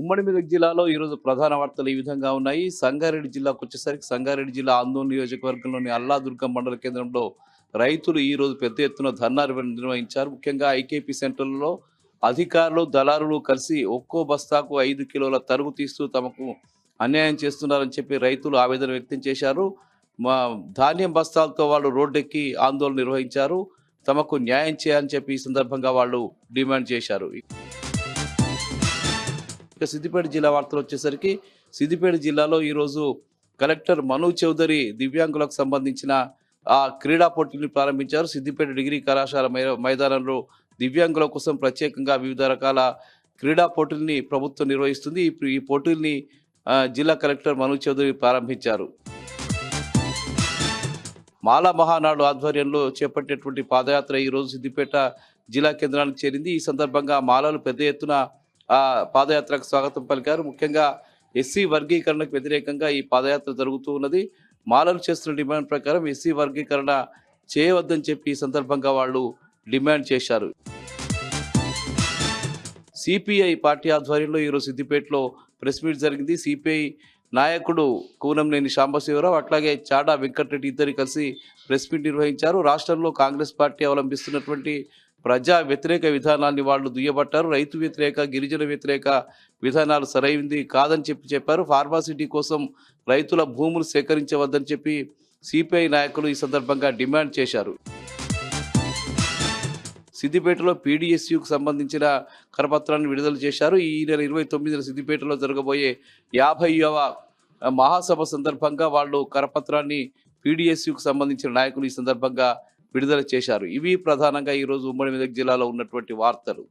ఉమ్మడి మెదక్ జిల్లాలో ఈరోజు ప్రధాన వార్తలు ఈ విధంగా ఉన్నాయి. సంగారెడ్డి జిల్లాకు వచ్చేసరికి సంగారెడ్డి జిల్లా ఆందోళన నియోజకవర్గంలోని అల్లాదుర్గం మండల కేంద్రంలో రైతులు ఈరోజు పెద్ద ఎత్తున ధర్నా నిర్వహించారు. ముఖ్యంగా ఐకేపీ సెంటర్లలో అధికారులు, దళారులు కలిసి ఒక్కో బస్తాకు 5 కిలోల తరుగు తీస్తూ తమకు అన్యాయం చేస్తున్నారని చెప్పి రైతులు ఆవేదన వ్యక్తం చేశారు. మా ధాన్యం బస్తాలతో వాళ్ళు రోడ్డెక్కి ఆందోళన నిర్వహించారు. తమకు న్యాయం చేయాలని చెప్పి ఈ సందర్భంగా వాళ్ళు డిమాండ్ చేశారు. ఇక సిద్దిపేట జిల్లా వార్తలు వచ్చేసరికి సిద్దిపేట జిల్లాలో ఈరోజు కలెక్టర్ మను చౌదరి దివ్యాంగులకు సంబంధించిన క్రీడా పోటీని ప్రారంభించారు. సిద్దిపేట డిగ్రీ కళాశాల మైదానంలో దివ్యాంగుల కోసం ప్రత్యేకంగా వివిధ రకాల క్రీడా పోటీల్ని ప్రభుత్వం నిర్వహిస్తుంది. ఈ పోటీల్ని జిల్లా కలెక్టర్ మను చౌదరి ప్రారంభించారు. మాలా మహానాడు ఆధ్వర్యంలో చేపట్టేటువంటి పాదయాత్ర ఈరోజు సిద్దిపేట జిల్లా కేంద్రానికి చేరింది. ఈ సందర్భంగా మాలలు పెద్ద ఎత్తున పాదయాత్రకు స్వాగతం పలికారు. ముఖ్యంగా ఎస్సీ వర్గీకరణకు వ్యతిరేకంగా ఈ పాదయాత్ర జరుగుతూ ఉన్నది. మాలలు చేస్తున్న డిమాండ్ ప్రకారం ఎస్సీ వర్గీకరణ చేయవద్దని చెప్పి ఈ సందర్భంగా వాళ్ళు డిమాండ్ చేశారు. సిపిఐ పార్టీ ఆధ్వర్యంలో ఈరోజు సిద్దిపేటలో ప్రెస్ మీట్ జరిగింది. సిపిఐ నాయకుడు కూనంనేని సాంబశివరావు అట్లాగే చాడా వెంకటరెడ్డి ఇద్దరు కలిసి ప్రెస్ మీట్ నిర్వహించారు. రాష్ట్రంలో కాంగ్రెస్ పార్టీ అవలంబిస్తున్నటువంటి ప్రజా వ్యతిరేక విధానాన్ని వాళ్ళు దుయ్యబట్టారు. రైతు వ్యతిరేక, గిరిజన వ్యతిరేక విధానాలు సరైంది కాదని చెప్పారు. ఫార్మాసిటీ కోసం రైతుల భూములు సేకరించవద్దని చెప్పి సిపిఐ నాయకులు ఈ సందర్భంగా డిమాండ్ చేశారు. సిద్దిపేటలో పీడిఎస్యుకు సంబంధించిన కరపత్రాన్ని విడుదల చేశారు. ఈ నెల 29న సిద్దిపేటలో జరగబోయే 50వ మహాసభ సందర్భంగా వాళ్ళు కరపత్రాన్ని పీడిఎస్యుకు సంబంధించిన నాయకులు ఈ సందర్భంగా విడుదల చేశారు. ఇవి ప్రధానంగా ఈరోజు ఉమ్మడి మెదక్ జిల్లాలో ఉన్నటువంటి వార్తలు.